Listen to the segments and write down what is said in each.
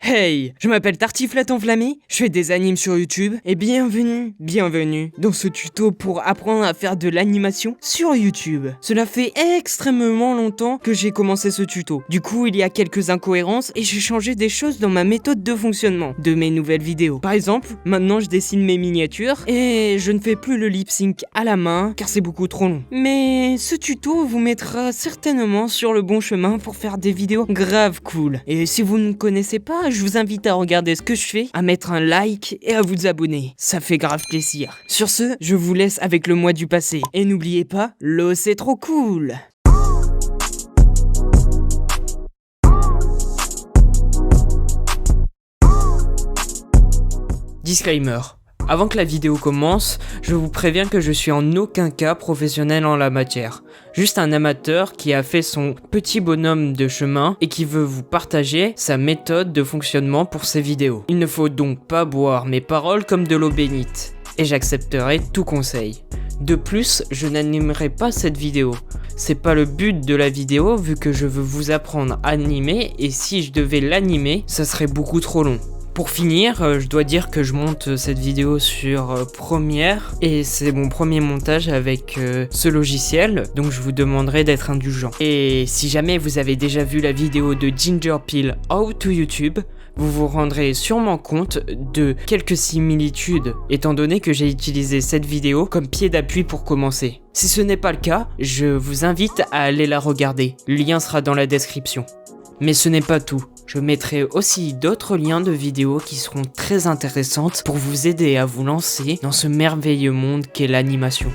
Hey, je m'appelle Tartiflette Enflammée, je fais des animes sur YouTube et bienvenue dans ce tuto pour apprendre à faire de l'animation sur YouTube. Cela fait extrêmement longtemps que j'ai commencé ce tuto. Du coup, il y a quelques incohérences et j'ai changé des choses dans ma méthode de fonctionnement de mes nouvelles vidéos. Par exemple, maintenant je dessine mes miniatures et je ne fais plus le lip sync à la main car c'est beaucoup trop long. Mais ce tuto vous mettra certainement sur le bon chemin pour faire des vidéos grave cool. Et si vous ne connaissez pas, je vous invite à regarder ce que je fais, à mettre un like et à vous abonner. Ça fait grave plaisir. Sur ce, je vous laisse avec le mois du passé. Et n'oubliez pas, l'eau c'est trop cool. Disclaimer. Avant que la vidéo commence, je vous préviens que je suis en aucun cas professionnel en la matière. Juste un amateur qui a fait son petit bonhomme de chemin et qui veut vous partager sa méthode de fonctionnement pour ses vidéos. Il ne faut donc pas boire mes paroles comme de l'eau bénite. Et j'accepterai tout conseil. De plus, je n'animerai pas cette vidéo. C'est pas le but de la vidéo vu que je veux vous apprendre à animer et si je devais l'animer, ça serait beaucoup trop long. Pour finir, je dois dire que je monte cette vidéo sur Premiere et c'est mon premier montage avec ce logiciel, donc je vous demanderai d'être indulgent. Et si jamais vous avez déjà vu la vidéo de Ginger Peel How to YouTube, vous vous rendrez sûrement compte de quelques similitudes, étant donné que j'ai utilisé cette vidéo comme pied d'appui pour commencer. Si ce n'est pas le cas, je vous invite à aller la regarder, le lien sera dans la description. Mais ce n'est pas tout. Je mettrai aussi d'autres liens de vidéos qui seront très intéressantes pour vous aider à vous lancer dans ce merveilleux monde qu'est l'animation.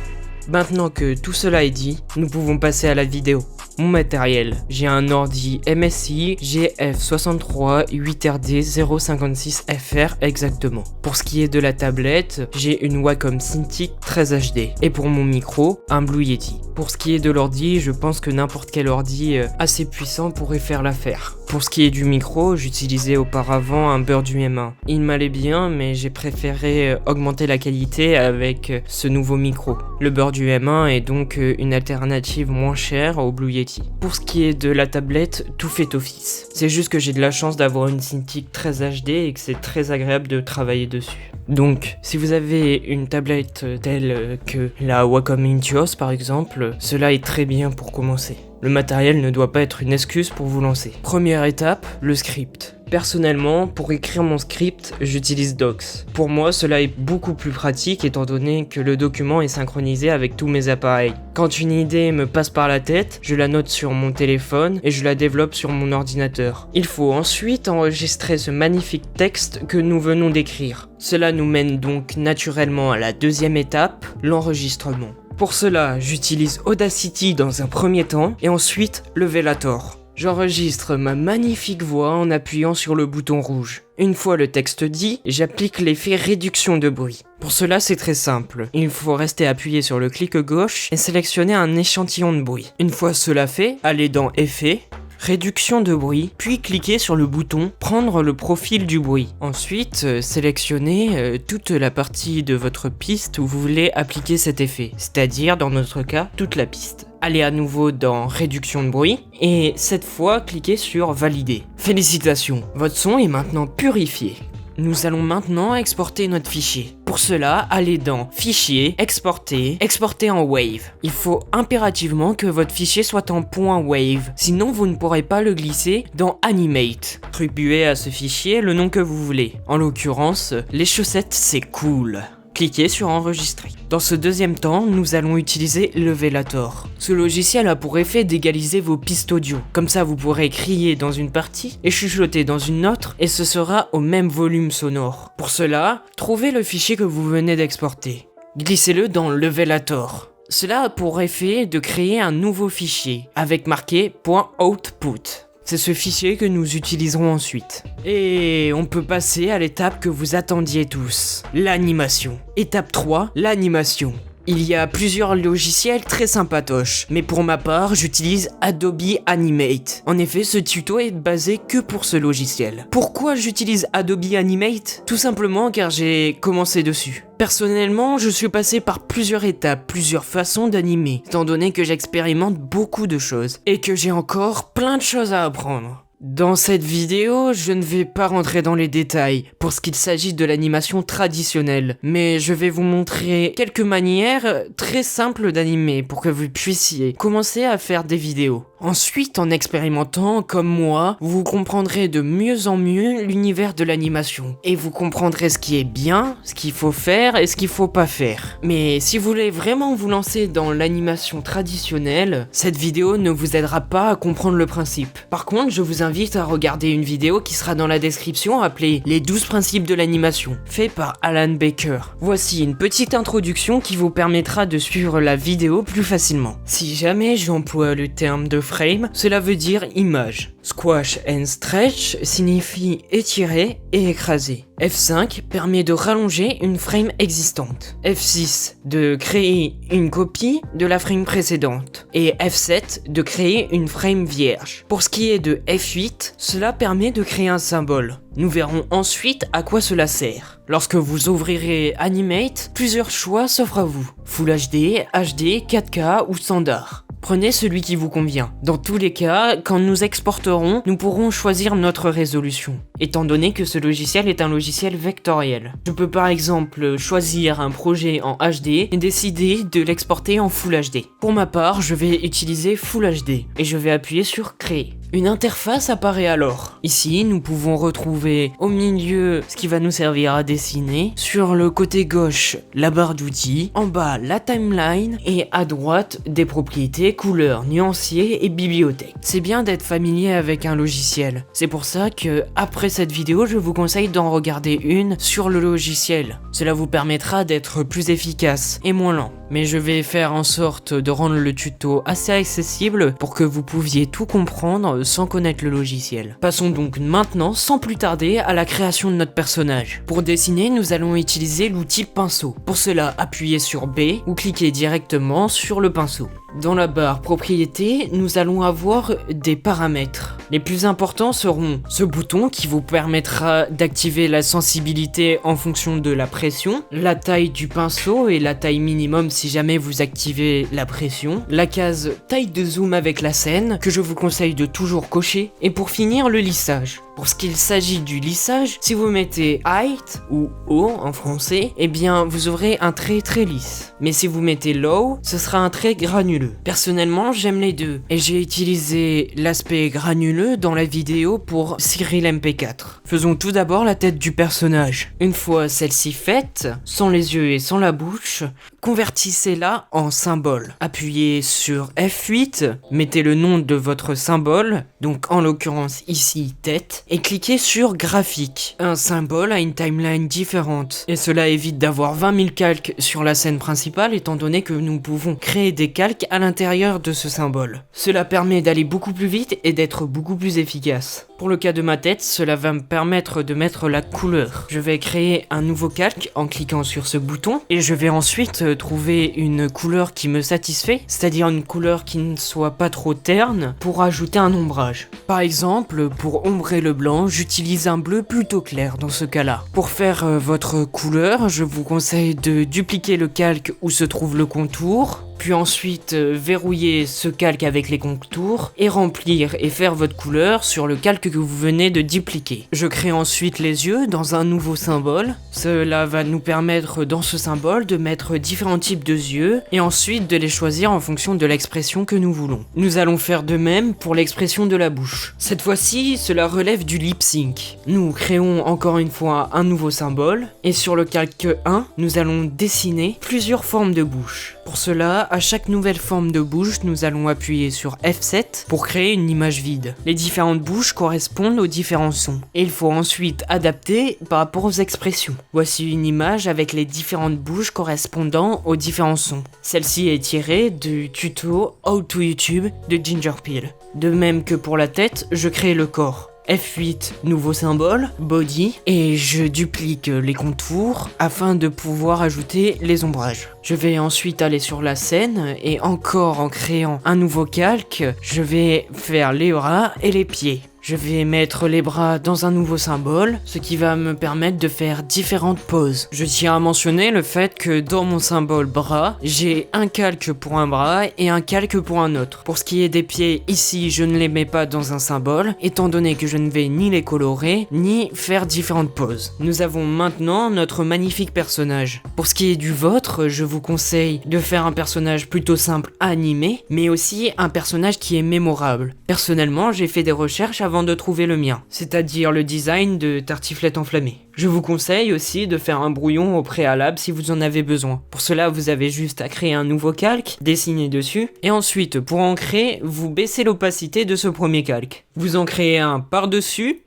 Maintenant que tout cela est dit, nous pouvons passer à la vidéo. Mon matériel, j'ai un ordi MSI GF63 8RD 056FR exactement. Pour ce qui est de la tablette, j'ai une Wacom Cintiq 13HD. Et pour mon micro, un Blue Yeti. Pour ce qui est de l'ordi, je pense que n'importe quel ordi assez puissant pourrait faire l'affaire. Pour ce qui est du micro, j'utilisais auparavant un Burde M1. Il m'allait bien, mais j'ai préféré augmenter la qualité avec ce nouveau micro. Le Burde M1 est donc une alternative moins chère au Blue Yeti. Pour ce qui est de la tablette, tout fait office. C'est juste que j'ai de la chance d'avoir une Cintiq 13 HD et que c'est très agréable de travailler dessus. Donc, si vous avez une tablette telle que la Wacom Intuos par exemple, cela est très bien pour commencer. Le matériel ne doit pas être une excuse pour vous lancer. Première étape, le script. Personnellement, pour écrire mon script, j'utilise Docs. Pour moi, cela est beaucoup plus pratique étant donné que le document est synchronisé avec tous mes appareils. Quand une idée me passe par la tête, je la note sur mon téléphone et je la développe sur mon ordinateur. Il faut ensuite enregistrer ce magnifique texte que nous venons d'écrire. Cela nous mène donc naturellement à la deuxième étape, l'enregistrement. Pour cela, j'utilise Audacity dans un premier temps et ensuite Levelator. J'enregistre ma magnifique voix en appuyant sur le bouton rouge. Une fois le texte dit, j'applique l'effet réduction de bruit. Pour cela, c'est très simple. Il faut rester appuyé sur le clic gauche et sélectionner un échantillon de bruit. Une fois cela fait, allez dans Effets, Réduction de bruit, puis cliquez sur le bouton Prendre le profil du bruit. Ensuite, sélectionnez toute la partie de votre piste où vous voulez appliquer cet effet, c'est-à-dire dans notre cas, toute la piste. Allez à nouveau dans Réduction de bruit et cette fois cliquez sur Valider. Félicitations, votre son est maintenant purifié. Nous allons maintenant exporter notre fichier. Pour cela, allez dans Fichier, Exporter, Exporter en Wave. Il faut impérativement que votre fichier soit en .wave, sinon vous ne pourrez pas le glisser dans Animate. Attribuez à ce fichier le nom que vous voulez. En l'occurrence, les chaussettes c'est cool. Cliquez sur Enregistrer. Dans ce deuxième temps, nous allons utiliser Levelator. Ce logiciel a pour effet d'égaliser vos pistes audio. Comme ça, vous pourrez crier dans une partie et chuchoter dans une autre et ce sera au même volume sonore. Pour cela, trouvez le fichier que vous venez d'exporter. Glissez-le dans Levelator. Cela a pour effet de créer un nouveau fichier avec marqué .output. C'est ce fichier que nous utiliserons ensuite. Et on peut passer à l'étape que vous attendiez tous, l'animation. Étape 3, l'animation. Il y a plusieurs logiciels très sympatoches, mais pour ma part, j'utilise Adobe Animate. En effet, ce tuto est basé que pour ce logiciel. Pourquoi j'utilise Adobe Animate ? Tout simplement car j'ai commencé dessus. Personnellement, je suis passé par plusieurs étapes, plusieurs façons d'animer, étant donné que j'expérimente beaucoup de choses, et que j'ai encore plein de choses à apprendre. Dans cette vidéo, je ne vais pas rentrer dans les détails pour ce qu'il s'agit de l'animation traditionnelle, mais je vais vous montrer quelques manières très simples d'animer pour que vous puissiez commencer à faire des vidéos. Ensuite, en expérimentant comme moi, vous comprendrez de mieux en mieux l'univers de l'animation et vous comprendrez ce qui est bien, ce qu'il faut faire et ce qu'il faut pas faire. Mais si vous voulez vraiment vous lancer dans l'animation traditionnelle, cette vidéo ne vous aidera pas à comprendre le principe. Par contre, je vous invite à regarder une vidéo qui sera dans la description appelée Les 12 principes de l'animation, fait par Alan Baker. Voici une petite introduction qui vous permettra de suivre la vidéo plus facilement. Si jamais j'emploie le terme de frame, cela veut dire image. Squash and stretch signifie étirer et écraser. F5 permet de rallonger une frame existante. F6 de créer une copie de la frame précédente. Et F7 de créer une frame vierge. Pour ce qui est de F8, cela permet de créer un symbole. Nous verrons ensuite à quoi cela sert. Lorsque vous ouvrirez Animate, plusieurs choix s'offrent à vous. Full HD, HD, 4K ou standard. Prenez celui qui vous convient. Dans tous les cas, quand nous exporterons, nous pourrons choisir notre résolution, étant donné que ce logiciel est un logiciel vectoriel. Je peux par exemple choisir un projet en HD et décider de l'exporter en Full HD. Pour ma part, je vais utiliser Full HD et je vais appuyer sur Créer. Une interface apparaît alors. Ici, nous pouvons retrouver au milieu ce qui va nous servir à dessiner, sur le côté gauche, la barre d'outils, en bas, la timeline, et à droite, des propriétés, couleurs, nuanciers et bibliothèques. C'est bien d'être familier avec un logiciel. C'est pour ça que, après cette vidéo, je vous conseille d'en regarder une sur le logiciel. Cela vous permettra d'être plus efficace et moins lent. Mais je vais faire en sorte de rendre le tuto assez accessible pour que vous pouviez tout comprendre sans connaître le logiciel. Passons donc maintenant sans plus tarder à la création de notre personnage. Pour dessiner, nous allons utiliser l'outil pinceau. Pour cela, appuyez sur B ou cliquez directement sur le pinceau. Dans la barre propriétés, nous allons avoir des paramètres. Les plus importants seront ce bouton qui vous permettra d'activer la sensibilité en fonction de la pression, la taille du pinceau et la taille minimum si jamais vous activez la pression, la case taille de zoom avec la scène que je vous conseille de toujours cocher, et pour finir le lissage. Pour ce qu'il s'agit du lissage, si vous mettez height ou haut en français, eh bien vous aurez un trait très lisse. Mais si vous mettez low, ce sera un trait granuleux. Personnellement, j'aime les deux et j'ai utilisé l'aspect granuleux dans la vidéo pour Cyril MP4. Faisons tout d'abord la tête du personnage. Une fois celle-ci faite, sans les yeux et sans la bouche, convertissez-la en symbole. Appuyez sur F8, mettez le nom de votre symbole, donc en l'occurrence ici tête, et cliquez sur graphique. Un symbole a une timeline différente, et cela évite d'avoir 20 000 calques sur la scène principale étant donné que nous pouvons créer des calques à l'intérieur de ce symbole. Cela permet d'aller beaucoup plus vite et d'être beaucoup plus efficace. Pour le cas de ma tête, cela va me permettre de mettre la couleur. Je vais créer un nouveau calque en cliquant sur ce bouton, et je vais ensuite trouver une couleur qui me satisfait, c'est-à-dire une couleur qui ne soit pas trop terne, pour ajouter un ombrage. Par exemple, pour ombrer le blanc, j'utilise un bleu plutôt clair dans ce cas-là. Pour faire votre couleur, je vous conseille de dupliquer le calque où se trouve le contour, puis ensuite verrouiller ce calque avec les contours et remplir et faire votre couleur sur le calque que vous venez de dupliquer. Je crée ensuite les yeux dans un nouveau symbole. Cela va nous permettre dans ce symbole de mettre différents types de yeux et ensuite de les choisir en fonction de l'expression que nous voulons. Nous allons faire de même pour l'expression de la bouche. Cette fois-ci, cela relève du lip sync. Nous créons encore une fois un nouveau symbole et sur le calque 1, nous allons dessiner plusieurs formes de bouche. Pour cela, à chaque nouvelle forme de bouche, nous allons appuyer sur F7 pour créer une image vide. Les différentes bouches correspondent aux différents sons. Et il faut ensuite adapter par rapport aux expressions. Voici une image avec les différentes bouches correspondant aux différents sons. Celle-ci est tirée du tuto How to YouTube de Gingerpeel. De même que pour la tête, je crée le corps. F8, nouveau symbole, body, et je duplique les contours afin de pouvoir ajouter les ombrages. Je vais ensuite aller sur la scène et encore en créant un nouveau calque, je vais faire les bras et les pieds. je vais mettre les bras dans un nouveau symbole, ce qui va me permettre de faire différentes poses. Je tiens à mentionner le fait que dans mon symbole bras, j'ai un calque pour un bras et un calque pour un autre. Pour ce qui est des pieds, ici je ne les mets pas dans un symbole, étant donné que je ne vais ni les colorer, ni faire différentes poses. Nous avons maintenant notre magnifique personnage. Pour ce qui est du vôtre, je vous conseille de faire un personnage plutôt simple à animer, mais aussi un personnage qui est mémorable. Personnellement, j'ai fait des recherches avant de trouver le mien, c'est-à-dire le design de Tartiflette Enflammée. Je vous conseille aussi de faire un brouillon au préalable si vous en avez besoin. Pour cela, vous avez juste à créer un nouveau calque, dessiner dessus, et ensuite, pour en créer, vous baissez l'opacité de ce premier calque. Vous en créez un par-dessus,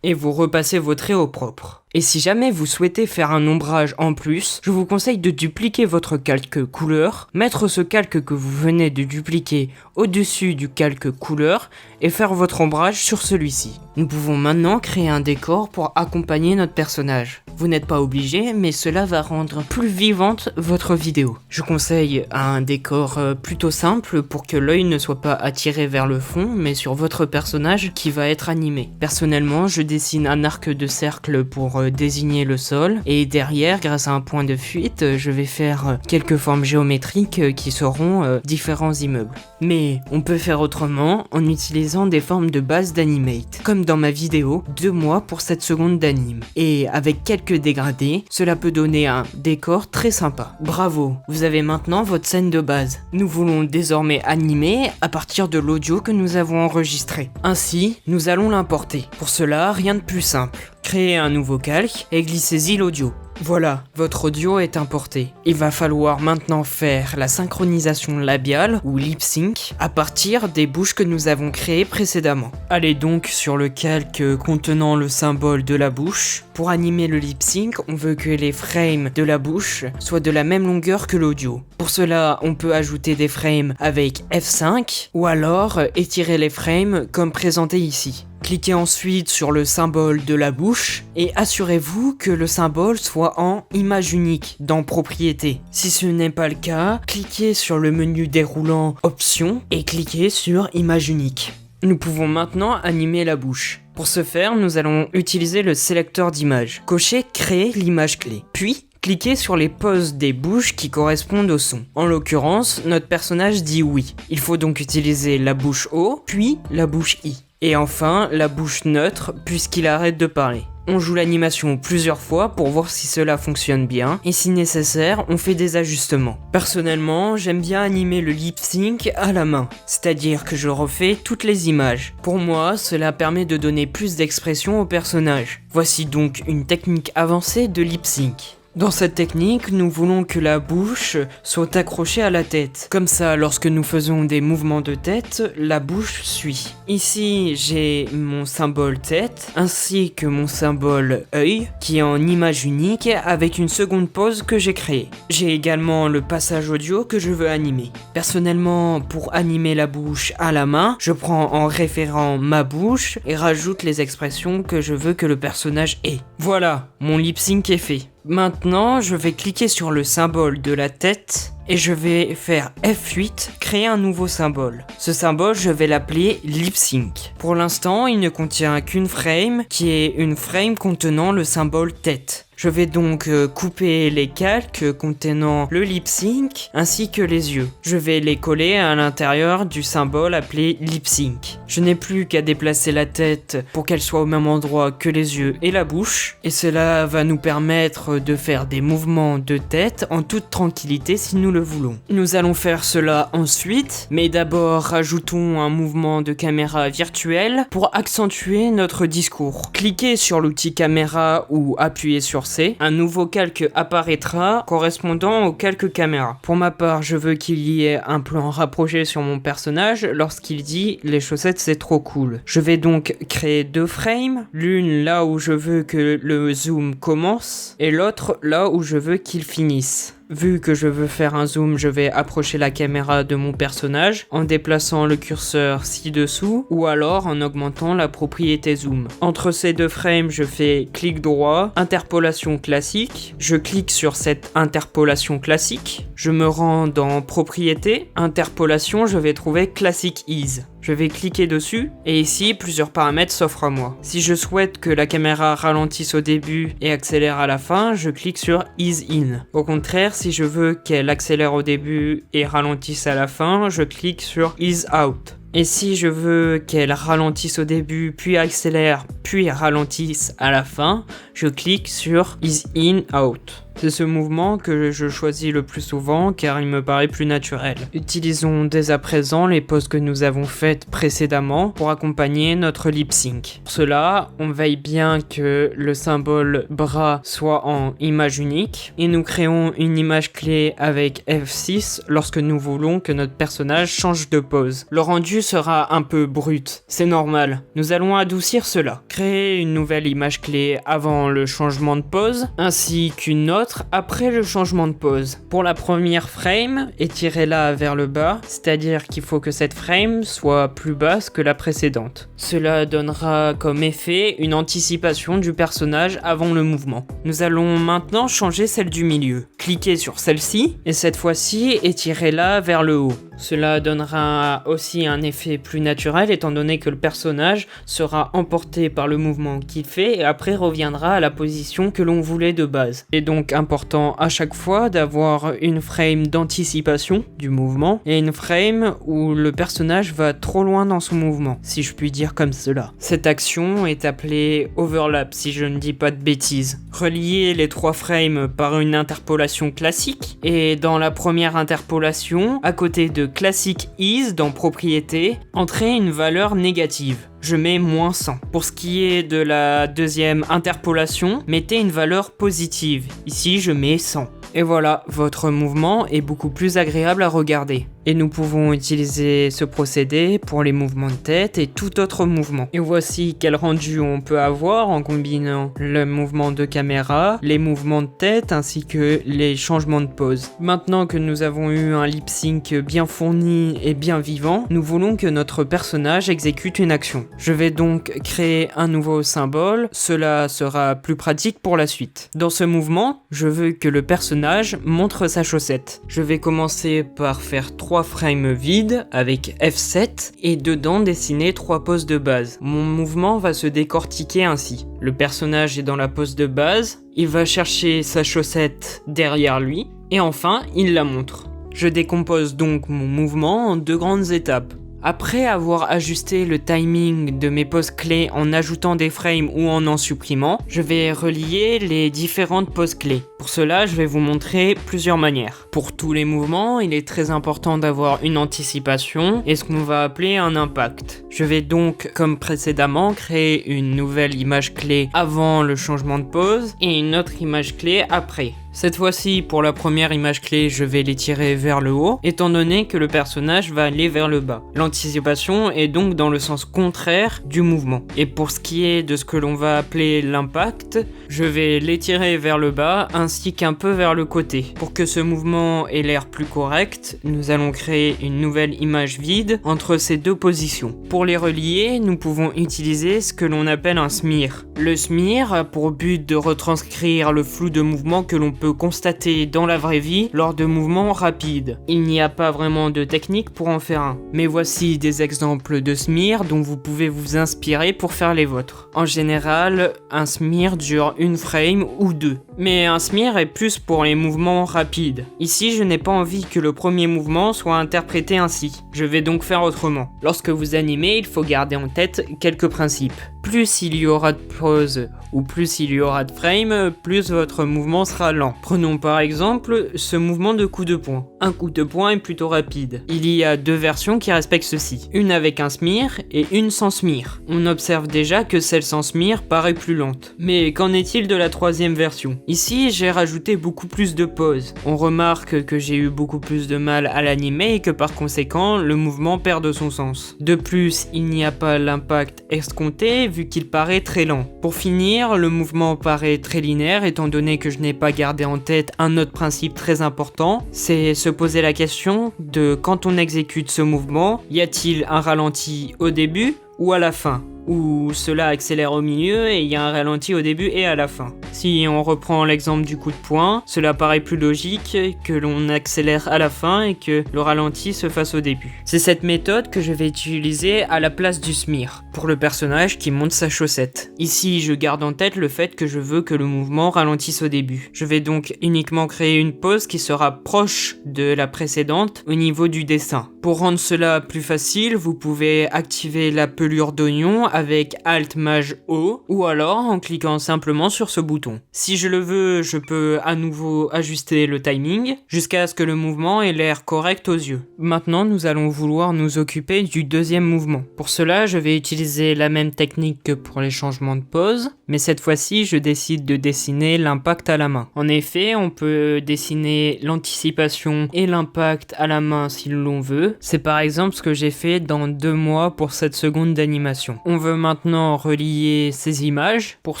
et vous repassez vos traits au propre. Et si jamais vous souhaitez faire un ombrage en plus, je vous conseille de dupliquer votre calque couleur, mettre ce calque que vous venez de dupliquer au-dessus du calque couleur et faire votre ombrage sur celui-ci. Nous pouvons maintenant créer un décor pour accompagner notre personnage. Vous n'êtes pas obligé, mais cela va rendre plus vivante votre vidéo. Je conseille un décor plutôt simple pour que l'œil ne soit pas attiré vers le fond, mais sur votre personnage qui va être animé. Personnellement, je dessine un arc de cercle pour désigner le sol, et derrière, grâce à un point de fuite, je vais faire quelques formes géométriques qui seront différents immeubles. Mais on peut faire autrement en utilisant des formes de base d'animate, comme dans ma vidéo 2 mois pour 7 secondes d'anime. Et avec quelques dégradés, cela peut donner un décor très sympa. Bravo, vous avez maintenant votre scène de base. Nous voulons désormais animer à partir de l'audio que nous avons enregistré. Ainsi, nous allons l'importer. Pour cela, rien de plus simple. Créez un nouveau calque et glissez-y l'audio. Voilà, votre audio est importé. Il va falloir maintenant faire la synchronisation labiale ou lip sync à partir des bouches que nous avons créées précédemment. Allez donc sur le calque contenant le symbole de la bouche. Pour animer le lip sync, on veut que les frames de la bouche soient de la même longueur que l'audio. Pour cela, on peut ajouter des frames avec F5 ou alors étirer les frames comme présenté ici. Cliquez ensuite sur le symbole de la bouche et assurez-vous que le symbole soit en image unique dans Propriétés. Si ce n'est pas le cas, cliquez sur le menu déroulant Options et cliquez sur Image unique. Nous pouvons maintenant animer la bouche. Pour ce faire, nous allons utiliser le sélecteur d'images. Cochez Créer l'image clé. Puis, cliquez sur les poses des bouches qui correspondent au son. En l'occurrence, notre personnage dit oui. Il faut donc utiliser la bouche O, puis la bouche I. Et enfin, la bouche neutre, puisqu'il arrête de parler. On joue l'animation plusieurs fois pour voir si cela fonctionne bien, et si nécessaire, on fait des ajustements. Personnellement, j'aime bien animer le lip sync à la main, c'est-à-dire que je refais toutes les images. Pour moi, cela permet de donner plus d'expression au personnage. Voici donc une technique avancée de lip sync. Dans cette technique, nous voulons que la bouche soit accrochée à la tête. Comme ça, lorsque nous faisons des mouvements de tête, la bouche suit. Ici, j'ai mon symbole tête, ainsi que mon symbole œil, qui est en image unique avec une seconde pose que j'ai créée. J'ai également le passage audio que je veux animer. Personnellement, pour animer la bouche à la main, je prends en référent ma bouche et rajoute les expressions que je veux que le personnage ait. Voilà, mon lip sync est fait. Maintenant, je vais cliquer sur le symbole de la tête et je vais faire F8, créer un nouveau symbole. Ce symbole, je vais l'appeler lip sync. Pour l'instant, il ne contient qu'une frame qui est une frame contenant le symbole tête. Je vais donc couper les calques contenant le lip sync ainsi que les yeux. Je vais les coller à l'intérieur du symbole appelé lip sync. Je n'ai plus qu'à déplacer la tête pour qu'elle soit au même endroit que les yeux et la bouche. Et cela va nous permettre de faire des mouvements de tête en toute tranquillité si nous le voulons. Nous allons faire cela ensuite, mais d'abord rajoutons un mouvement de caméra virtuelle pour accentuer notre discours. Cliquez sur l'outil caméra ou appuyez sur C, un nouveau calque apparaîtra correspondant au calque caméra. Pour ma part, je veux qu'il y ait un plan rapproché sur mon personnage lorsqu'il dit « les chaussettes c'est trop cool ». Je vais donc créer 2 frames, l'une là où je veux que le zoom commence et l'autre là où je veux qu'il finisse. Vu que je veux faire un zoom, je vais approcher la caméra de mon personnage en déplaçant le curseur ci-dessous ou alors en augmentant la propriété zoom. Entre ces 2 frames, je fais clic droit, interpolation classique. Je clique sur cette interpolation classique. Je me rends dans propriété, interpolation, je vais trouver classic ease. Je vais cliquer dessus et ici plusieurs paramètres s'offrent à moi. Si je souhaite que la caméra ralentisse au début et accélère à la fin, je clique sur Ease In. Au contraire, si je veux qu'elle accélère au début et ralentisse à la fin, je clique sur Ease Out. Et si je veux qu'elle ralentisse au début, puis accélère, puis ralentisse à la fin, je clique sur Ease In Out. C'est ce mouvement que je choisis le plus souvent car il me paraît plus naturel. Utilisons dès à présent les poses que nous avons faites précédemment pour accompagner notre lip sync. Pour cela, on veille bien que le symbole bras soit en image unique et nous créons une image clé avec F6 lorsque nous voulons que notre personnage change de pose. Le rendu sera un peu brut, c'est normal. Nous allons adoucir cela. Créer une nouvelle image clé avant le changement de pose ainsi qu'une autre après le changement de pose. Pour la première frame, étirez-la vers le bas, c'est-à-dire qu'il faut que cette frame soit plus basse que la précédente. Cela donnera comme effet une anticipation du personnage avant le mouvement. Nous allons maintenant changer celle du milieu. Cliquez sur celle-ci et cette fois-ci étirez-la vers le haut. Cela donnera aussi un effet plus naturel étant donné que le personnage sera emporté par le mouvement qu'il fait et après reviendra à la position que l'on voulait de base. Et donc important à chaque fois d'avoir une frame d'anticipation du mouvement et une frame où le personnage va trop loin dans son mouvement, si je puis dire comme cela. Cette action est appelée overlap si je ne dis pas de bêtises. Reliez les trois frames par une interpolation classique et dans la première interpolation, à côté de classique is dans propriété, entrez une valeur négative. Je mets -100. Pour ce qui est de la deuxième interpolation, mettez une valeur positive. Ici, je mets 100. Et voilà, votre mouvement est beaucoup plus agréable à regarder. Et nous pouvons utiliser ce procédé pour les mouvements de tête et tout autre mouvement. Et voici quel rendu on peut avoir en combinant le mouvement de caméra, les mouvements de tête ainsi que les changements de pose. Maintenant que nous avons eu un lip sync bien fourni et bien vivant, nous voulons que notre personnage exécute une action. Je vais donc créer un nouveau symbole, cela sera plus pratique pour la suite. Dans ce mouvement, je veux que le personnage montre sa chaussette. Je vais commencer par faire 3 frames vides avec F7 et dedans dessiner 3 poses de base. Mon mouvement va se décortiquer ainsi. Le personnage est dans la pose de base, il va chercher sa chaussette derrière lui et enfin il la montre. Je décompose donc mon mouvement en 2 grandes étapes. Après avoir ajusté le timing de mes poses clés en ajoutant des frames ou en supprimant, je vais relier les différentes poses clés. Pour cela, je vais vous montrer plusieurs manières. Pour tous les mouvements, il est très important d'avoir une anticipation et ce qu'on va appeler un impact. Je vais donc, comme précédemment, créer une nouvelle image clé avant le changement de pose et une autre image clé après. Cette fois-ci, pour la première image clé, je vais l'étirer vers le haut, étant donné que le personnage va aller vers le bas. L'anticipation est donc dans le sens contraire du mouvement. Et pour ce qui est de ce que l'on va appeler l'impact, je vais l'étirer vers le bas ainsi qu'un peu vers le côté. Pour que ce mouvement ait l'air plus correct, nous allons créer une nouvelle image vide entre ces 2 positions. Pour les relier, nous pouvons utiliser ce que l'on appelle un smear. Le smear a pour but de retranscrire le flou de mouvement que l'on peut constater dans la vraie vie lors de mouvements rapides. Il n'y a pas vraiment de technique pour en faire un, mais voici des exemples de smear dont vous pouvez vous inspirer pour faire les vôtres. En général, un smear dure 1 frame ou 2, mais un smear est plus pour les mouvements rapides. Ici, je n'ai pas envie que le premier mouvement soit interprété ainsi. Je vais donc faire autrement. Lorsque vous animez, il faut garder en tête quelques principes. Plus il y aura de pause ou plus il y aura de frame, plus votre mouvement sera lent. Prenons par exemple ce mouvement de coup de poing. Un coup de poing est plutôt rapide. Il y a 2 versions qui respectent ceci. Une avec un smear et une sans smear. On observe déjà que celle sans smear paraît plus lente. Mais qu'en est-il de la 3e version ? Ici, j'ai rajouté beaucoup plus de pauses. On remarque que j'ai eu beaucoup plus de mal à l'animer et que par conséquent, le mouvement perd de son sens. De plus, il n'y a pas l'impact escompté vu qu'il paraît très lent. Pour finir, le mouvement paraît très linéaire étant donné que je n'ai pas gardé en tête un autre principe très important, c'est se poser la question de quand on exécute ce mouvement, y a-t-il un ralenti au début ou à la fin ? Ou cela accélère au milieu et il y a un ralenti au début et à la fin. Si on reprend l'exemple du coup de poing, cela paraît plus logique que l'on accélère à la fin et que le ralenti se fasse au début. C'est cette méthode que je vais utiliser à la place du smear, pour le personnage qui monte sa chaussette. Ici, je garde en tête le fait que je veux que le mouvement ralentisse au début. Je vais donc uniquement créer une pose qui sera proche de la précédente au niveau du dessin. Pour rendre cela plus facile, vous pouvez activer la pelure d'oignon avec Alt-Maj-O ou alors en cliquant simplement sur ce bouton. Si je le veux, je peux à nouveau ajuster le timing jusqu'à ce que le mouvement ait l'air correct aux yeux. Maintenant, nous allons vouloir nous occuper du deuxième mouvement. Pour cela, je vais utiliser la même technique que pour les changements de pose, mais cette fois-ci, je décide de dessiner l'impact à la main. En effet, on peut dessiner l'anticipation et l'impact à la main si l'on veut. C'est par exemple ce que j'ai fait dans 2 mois pour cette seconde d'animation. On veut maintenant relier ces images. Pour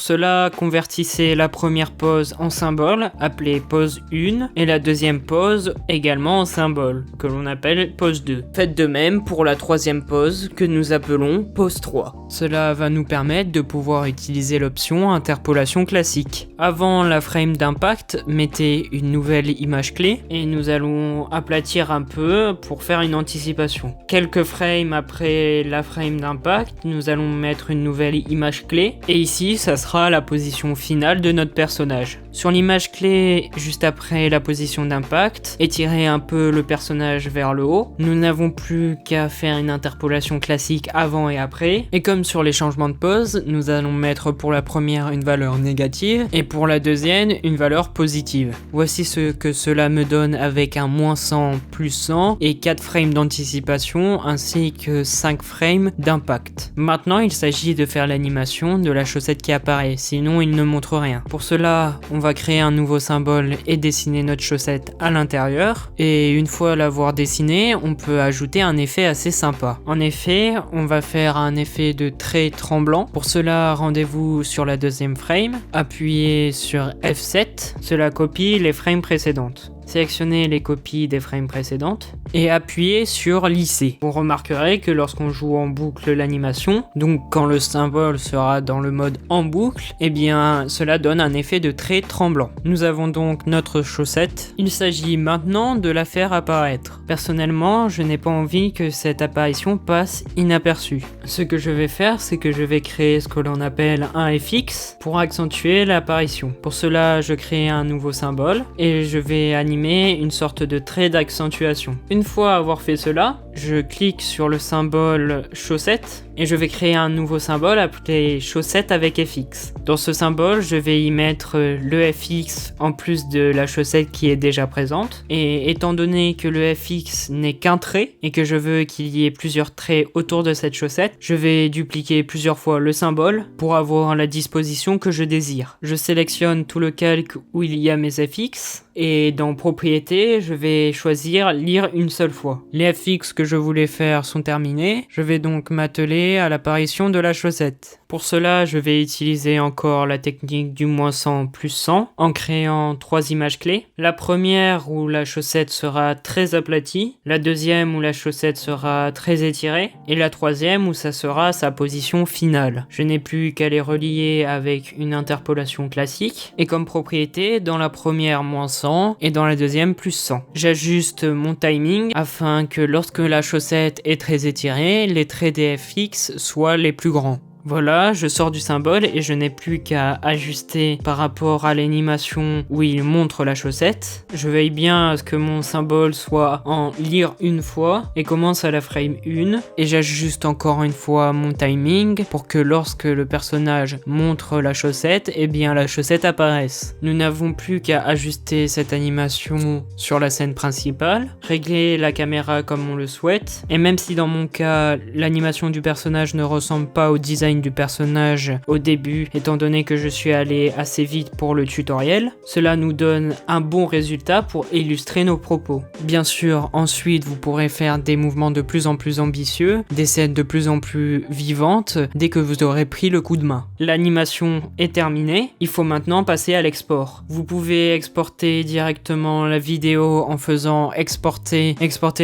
cela, convertissez la première pose en symbole, appelée pose 1, et la deuxième pose également en symbole, que l'on appelle pose 2. Faites de même pour la troisième pose, que nous appelons pose 3. Cela va nous permettre de pouvoir utiliser l'option interpolation classique. Avant la frame d'impact, mettez une nouvelle image clé, et nous allons aplatir un peu pour faire une anticipation. Quelques frames après la frame d'impact, nous allons mettre une nouvelle image clé, et ici, ça sera la position finale de notre personnage. Sur l'image clé, juste après la position d'impact, étirez un peu le personnage vers le haut. Nous n'avons plus qu'à faire une interpolation classique avant et après. Et comme sur les changements de pose, nous allons mettre pour la première une valeur négative et pour la deuxième une valeur positive. Voici ce que cela me donne avec un -100, +100 et 4 frames d'anticipation ainsi que 5 frames d'impact. Maintenant, il s'agit de faire l'animation de la chaussette qui apparaît, sinon il ne montre rien. Pour cela, on va créer un nouveau symbole et dessiner notre chaussette à l'intérieur. Et une fois l'avoir dessiné, on peut ajouter un effet assez sympa. En effet, on va faire un effet de trait tremblant. Pour cela, rendez-vous sur la deuxième frame, appuyez sur F7, cela copie les frames précédentes. Sélectionnez les copies des frames précédentes et appuyez sur lisser. Vous remarquerez que lorsqu'on joue en boucle l'animation, donc quand le symbole sera dans le mode en boucle, eh bien cela donne un effet de trait tremblant. Nous avons donc notre chaussette. Il s'agit maintenant de la faire apparaître. Personnellement, je n'ai pas envie que cette apparition passe inaperçue. Ce que je vais faire, c'est que je vais créer ce que l'on appelle un FX pour accentuer l'apparition. Pour cela, je crée un nouveau symbole et je vais animer une sorte de trait d'accentuation. Une fois avoir fait cela, je clique sur le symbole chaussette et je vais créer un nouveau symbole appelé chaussette avec FX. Dans ce symbole, je vais y mettre le FX en plus de la chaussette qui est déjà présente. Et étant donné que le FX n'est qu'un trait et que je veux qu'il y ait plusieurs traits autour de cette chaussette, je vais dupliquer plusieurs fois le symbole pour avoir la disposition que je désire. Je sélectionne tout le calque où il y a mes FX et dans propriétés, je vais choisir lire une seule fois. Les FX que je voulais faire sont terminés. Je vais donc m'atteler à l'apparition de la chaussette. Pour cela, je vais utiliser encore la technique du -100 +100 en créant 3 images clés. La première où la chaussette sera très aplatie, la deuxième où la chaussette sera très étirée et la troisième où ça sera sa position finale. Je n'ai plus qu'à les relier avec une interpolation classique et comme propriété, dans la première -100 et dans la deuxième +100. J'ajuste mon timing afin que lorsque la chaussette est très étirée, les traits des FX soient les plus grands. Voilà, je sors du symbole et je n'ai plus qu'à ajuster par rapport à l'animation où il montre la chaussette. Je veille bien à ce que mon symbole soit en lire une fois et commence à la frame 1 et j'ajuste encore une fois mon timing pour que lorsque le personnage montre la chaussette, eh bien la chaussette apparaisse. Nous n'avons plus qu'à ajuster cette animation sur la scène principale, régler la caméra comme on le souhaite et même si dans mon cas l'animation du personnage ne ressemble pas au design du personnage au début étant donné que je suis allé assez vite pour le tutoriel, cela nous donne un bon résultat pour illustrer nos propos. Bien sûr, ensuite vous pourrez faire des mouvements de plus en plus ambitieux, des scènes de plus en plus vivantes dès que vous aurez pris le coup de main. L'animation est terminée, il faut maintenant passer à l'export. Vous pouvez exporter directement la vidéo en faisant exporter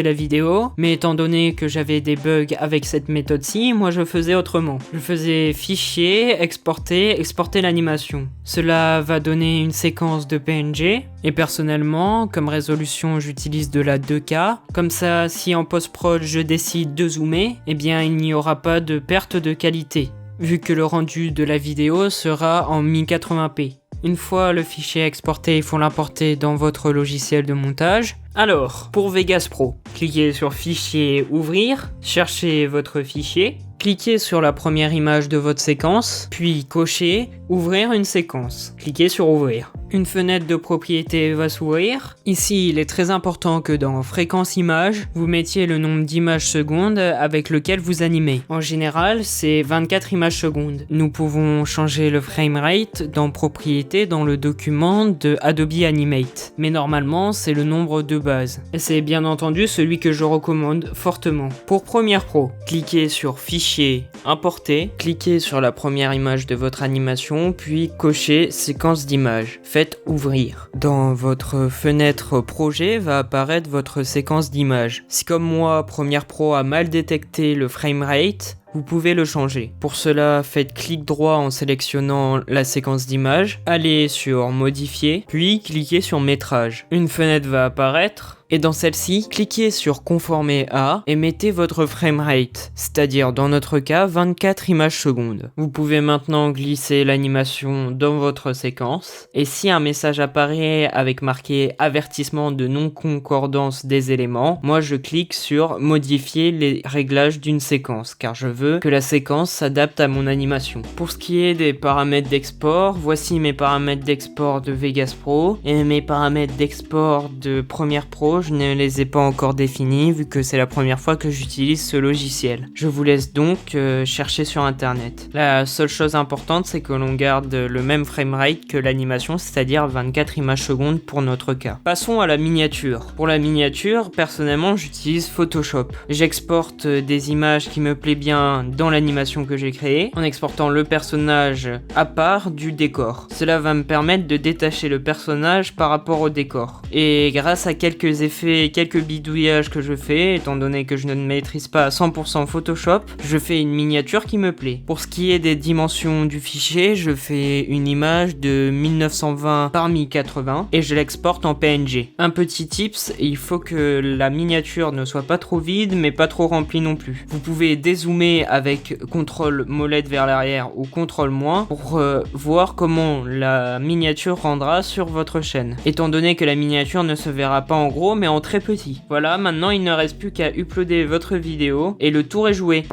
la vidéo, mais étant donné que j'avais des bugs avec cette méthode-ci, moi je faisais autrement. Je faisais composer fichier, exporter l'animation. Cela va donner une séquence de PNG. Et personnellement, comme résolution, j'utilise de la 2K. Comme ça, si en post-prod je décide de zoomer, eh bien il n'y aura pas de perte de qualité, vu que le rendu de la vidéo sera en 1080p. Une fois le fichier exporté, il faut l'importer dans votre logiciel de montage. Alors, pour Vegas Pro, cliquez sur Fichier, Ouvrir, cherchez votre fichier, cliquez sur la première image de votre séquence, puis cochez Ouvrir une séquence. Cliquez sur Ouvrir. Une fenêtre de propriété va s'ouvrir. Ici, il est très important que dans Fréquence image, vous mettiez le nombre d'images secondes avec lequel vous animez. En général, c'est 24 images secondes. Nous pouvons changer le framerate dans Propriétés dans le document de Adobe Animate. Mais normalement, c'est le nombre de base. Et c'est bien entendu celui que je recommande fortement. Pour Premiere Pro, cliquez sur Fichier, Importer, cliquez sur la première image de votre animation, puis cochez Séquence d'images. Faites Ouvrir. Dans votre fenêtre Projet va apparaître votre séquence d'images. Si comme moi, Premiere Pro a mal détecté le framerate, vous pouvez le changer. Pour cela, faites clic droit en sélectionnant la séquence d'image, allez sur Modifier, puis cliquez sur Métrage. Une fenêtre va apparaître, et dans celle-ci, cliquez sur Conformer à et mettez votre framerate, c'est-à-dire dans notre cas 24 images secondes. Vous pouvez maintenant glisser l'animation dans votre séquence, et si un message apparaît avec marqué avertissement de non-concordance des éléments, moi je clique sur Modifier les réglages d'une séquence, car je veux que la séquence s'adapte à mon animation. Pour ce qui est des paramètres d'export, voici mes paramètres d'export de Vegas Pro et mes paramètres d'export de Premiere Pro. Je ne les ai pas encore définis vu que c'est la première fois que j'utilise ce logiciel. Je vous laisse donc chercher sur internet. La seule chose importante, c'est que l'on garde le même framerate que l'animation, c'est-à-dire 24 images secondes pour notre cas. Passons à la miniature. Pour la miniature, personnellement, j'utilise Photoshop. J'exporte des images qui me plaisent bien dans l'animation que j'ai créée, en exportant le personnage à part du décor. Cela va me permettre de détacher le personnage par rapport au décor. Et grâce à quelques effets et quelques bidouillages que je fais, étant donné que je ne maîtrise pas à 100% Photoshop, je fais une miniature qui me plaît. Pour ce qui est des dimensions du fichier, je fais une image de 1920 par 1080 et je l'exporte en PNG. Un petit tips, il faut que la miniature ne soit pas trop vide mais pas trop remplie non plus. Vous pouvez dézoomer avec CTRL molette vers l'arrière ou CTRL- pour voir comment la miniature rendra sur votre chaîne. Étant donné que la miniature ne se verra pas en gros mais en très petit. Voilà, maintenant il ne reste plus qu'à uploader votre vidéo et le tour est joué.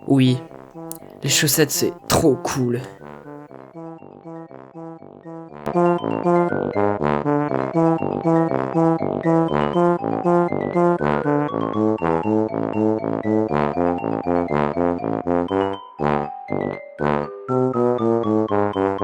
Oui, les chaussettes c'est trop cool.